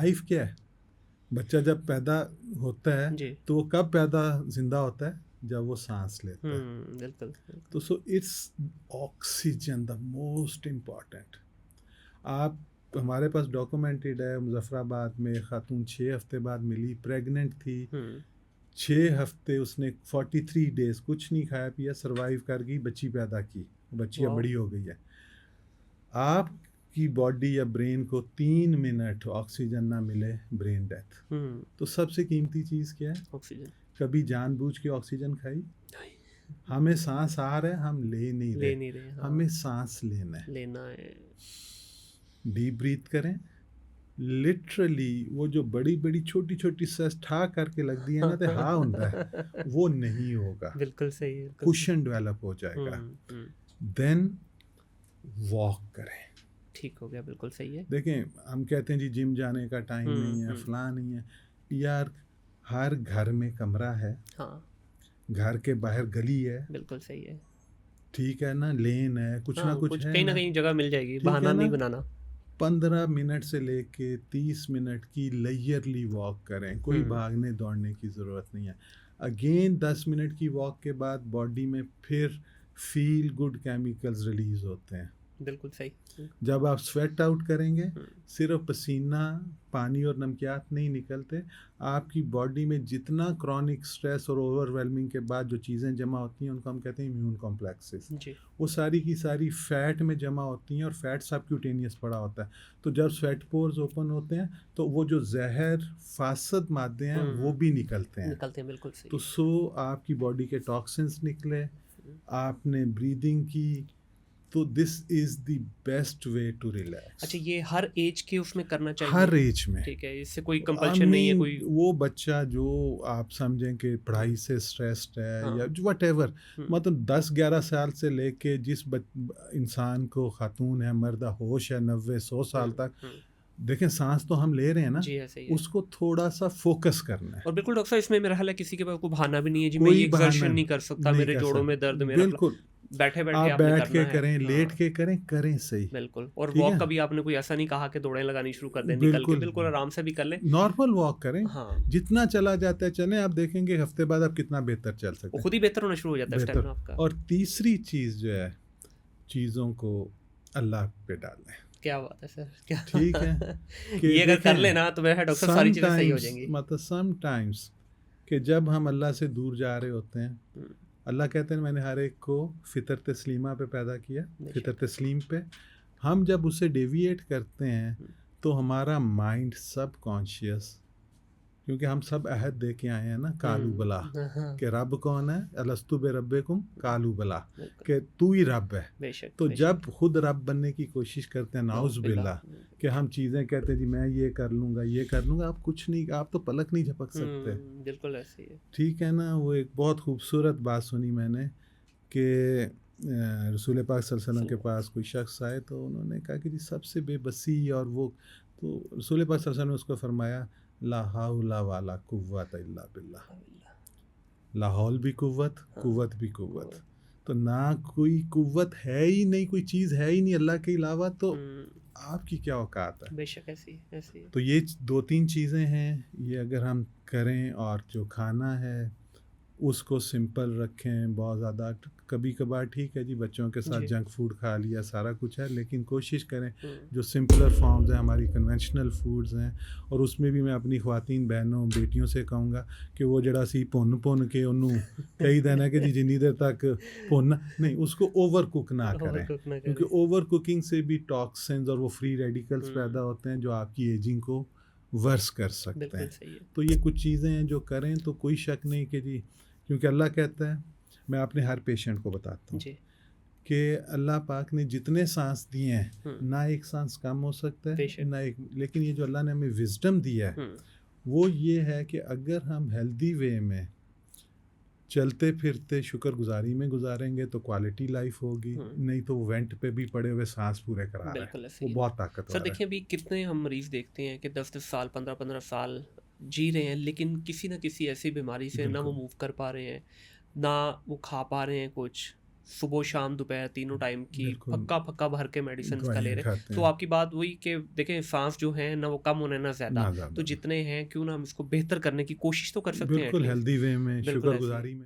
Life क्या है? बच्चा जब पैदा होता है जी। तो वो कब पैदा जिंदा होता है? जब वो सांस लेता है। बिल्कुल तो बिल्कुल। So it's oxygen the most important. आप हमारे पास डॉक्यूमेंटेड है, मुजफ्फराबाद में खातून 6 हफ्ते बाद मिली, प्रेग्नेंट थी। 6 हफ्ते उसने 43 डेज कुछ नहीं खाया पिया, सर्वाइव कर गई, बच्ची पैदा की, बच्ची अब वाह। बड़ी हो गई है। आपकी बॉडी या ब्रेन को 3 मिनट ऑक्सीजन ना मिले, ब्रेन डेथ। तो सबसे कीमती चीज़ क्या है? ऑक्सीजन। कभी जानबूझ के ऑक्सीजन खाई? नहीं, हमें सांस आ रहा है, हम ले नहीं ले रहे, नहीं रहे। हाँ, हमें सांस लेना है। लेना है। डीप ब्रीथ करें। लिटरली वो जो बड़ी बड़ी छोटी छोटी सस ठा करके लग दी है ना, तो हाँ होता है, वो नहीं होगा। बिल्कुल सही है, बिल्कुल सही। कुशन डेवलप हो जाएगा। हम्म। देन वॉक करें। ठीक हो गया, बिल्कुल सही है। देखें, हम कहते हैं जी जिम जाने का टाइम नहीं है, फलां नहीं है। यार, हर घर में कमरा है, हाँ, घर के बाहर गली है, बिल्कुल सही है। ठीक है ना, लेन है, कुछ ना हाँ, कुछ कुछ है कहीं ना ना, कहीं जगह मिल जाएगी, ठीक बहाना है ना। नहीं बनाना। 15 मिनट से लेके 30 मिनट की लेयरली वॉक करें, कोई भागने दौड़ने की ज़रूरत नहीं है। अगेन 10 मिनट की वॉक के बाद बॉडी में फिर फील गुड केमिकल्स रिलीज होते हैं। बिल्कुल सही। जब आप स्वेट आउट करेंगे, सिर्फ पसीना, पानी और नमकियात नहीं निकलते, आपकी बॉडी में जितना क्रॉनिक स्ट्रेस और ओवरवेलमिंग के बाद जो चीज़ें जमा होती हैं, उनको हम कहते हैं इम्यून कॉम्प्लेक्सेस। वो सारी की सारी फैट में जमा होती हैं, और फैट सबक्यूटेनियस पड़ा होता है। तो जब स्वेट पोर्स ओपन होते हैं तो वो जो जहर फासद मादे हैं वो भी निकलते हैं। बिल्कुल सही। तो आपकी बॉडी के टॉक्सिन्स निकले, आपने ब्रीदिंग की, तो this is the best way to relax. अच्छा, ये हर एज के उसमें करना चाहिए? हर एज में, ठीक है, इससे कोई कंपल्शन नहीं है कोई? वो बच्चा जो आप समझें कि पढ़ाई से स्ट्रेस्ड है या वट एवर, मतलब 10-11 साल से लेके जिस इंसान को, खातून है मर्द, होश है 90-100 साल तक, देखें सांस तो हम ले रहे हैं ना, जी है, उसको थोड़ा सा फोकस करना है। और बिल्कुल डॉक्टर साहब, इसमें मेरा ख्याल है किसी के पास कोई बहाना भी नहीं है जी, मैं ये एक्सर्शन नहीं कर सकता, मेरे जोड़ों में दर्द, मेरा बिल्कुल बैठे बैठे आप आपने बैठ करना के है। करें, लेट के करें, करें सही। बिल्कुल। और ठीक वॉक है? का भी आपने कोई ऐसा नहीं कहा कि दौड़ें लगानी शुरू कर दें निकल के, बिल्कुल आराम से भी कर लें, नॉर्मल वॉक करें। हाँ, जितना चला जाता है चलें, आप देखेंगे हफ्ते बाद आप कितना बेहतर चल सकते वो हैं, खुद ही बेहतर होना शुरू हो जाता है स्टेमिना आपका। और तीसरी चीज़ जो है, चीज़ों को अल्लाह पे डालें। क्या बात है सर, क्या ठीक है कि ये अगर कर लेना तो मेरा डॉक्टर सारी चीज़ें सही हो जाएंगी। मतलब समटाइम्स कि जब हम अल्लाह से दूर जा रहे होते हैं, अल्लाह कहते हैं मैंने हर एक को फितर तस्लीमा पे पैदा किया, फितर तस्लीम पे। हम जब उसे डेविएट करते हैं तो हमारा माइंड सब कॉन्शियस, क्योंकि हम सब अहद दे के आए हैं ना, कालू बला, कि रब कौन है, अलस्तु बे रब्बिकुम, कालू बला, कि तू ही रब है। बेशक, तो बेशक। जब खुद रब बनने की कोशिश करते हैं, नाउज़ बिल्ला, कि हम चीज़ें कहते हैं जी मैं ये कर लूँगा, ये कर लूँगा, आप कुछ नहीं, आप तो पलक नहीं झपक सकते। बिल्कुल ऐसे ही है। ठीक है ना। वो एक बहुत खूबसूरत बात सुनी मैंने कि रसूल पाक सल्लल्लाहु अलैहि वसल्लम के पास कोई शख्स आए, तो उन्होंने कहा कि जी सबसे बेबसी और वो, तो रसूल पाक सल्लल्लाहु अलैहि वसल्लम ने उसको फरमाया, ला हौला वाला कुव्वत इल्ला बिल्लाह। लाहौल भी कुव्वत, कुव्वत भी कुव्वत। तो ना कोई कुव्वत है ही नहीं, कोई चीज़ है ही नहीं अल्लाह के अलावा, तो आपकी क्या औकात है। बेशक ऐसी ऐसी। तो ये 2-3 चीज़ें हैं, ये अगर हम करें, और जो खाना है उसको सिंपल रखें, बहुत ज़्यादा कभी कभार ठीक है जी, बच्चों के साथ जंक फूड खा लिया, सारा कुछ है, लेकिन कोशिश करें जो सिंपलर फॉर्म्स हैं, हमारी कन्वेंशनल फूड्स हैं। और उसमें भी मैं अपनी ख्वातीन बहनों बेटियों से कहूँगा कि वो जड़ा सी भुन के उन्होंने कही देना कि जी जिन्नी देर तक भुनना नहीं, उसको ओवर कुक ना करें, क्योंकि ओवर कुकिंग से भी टॉक्सिन्स और वो फ्री रेडिकल्स पैदा होते हैं जो आपकी एजिंग को वर्स कर सकते हैं। तो ये कुछ चीज़ें हैं जो करें तो कोई शक नहीं कि जी, क्योंकि अल्लाह कहता है, मैं अपने हर पेशेंट को बताता हूँ कि अल्लाह पाक ने जितने सांस दिए हैं, ना एक सांस कम हो सकता है ना एक, लेकिन ये जो अल्लाह ने हमें विजडम दिया है वो ये है कि अगर हम हेल्दी वे में चलते फिरते शुक्रगुजारी में गुजारेंगे तो क्वालिटी लाइफ होगी, नहीं तो वेंट पे भी पड़े हुए सांस पूरे करा रहे हैं, वो बहुत ताकतवर है। सर देखिए, अभी कितने हम मरीज़ देखते हैं कि 10-10 साल 15-15 साल जी रहे हैं, लेकिन किसी ना किसी ऐसी बीमारी से ना वो मूव कर पा रहे हैं, ना वो खा पा रहे हैं कुछ, सुबह शाम दोपहर तीनों टाइम की बिल्कुल फक्का भर के मेडिसिन का ले दवाइयाँ रहे हैं, खाते तो हैं, आपकी बात वही कि देखें सांस जो है ना वो कम होना ना ज़्यादा, ना तो ज़्यादा। जितने हैं क्यों ना हम इसको बेहतर करने की कोशिश तो कर सकते हैं बिल्कुल एटलीस्ट। हेल्दी वे में, बिल्कुल ऐसे ही। शुक्रगुज़ारी में।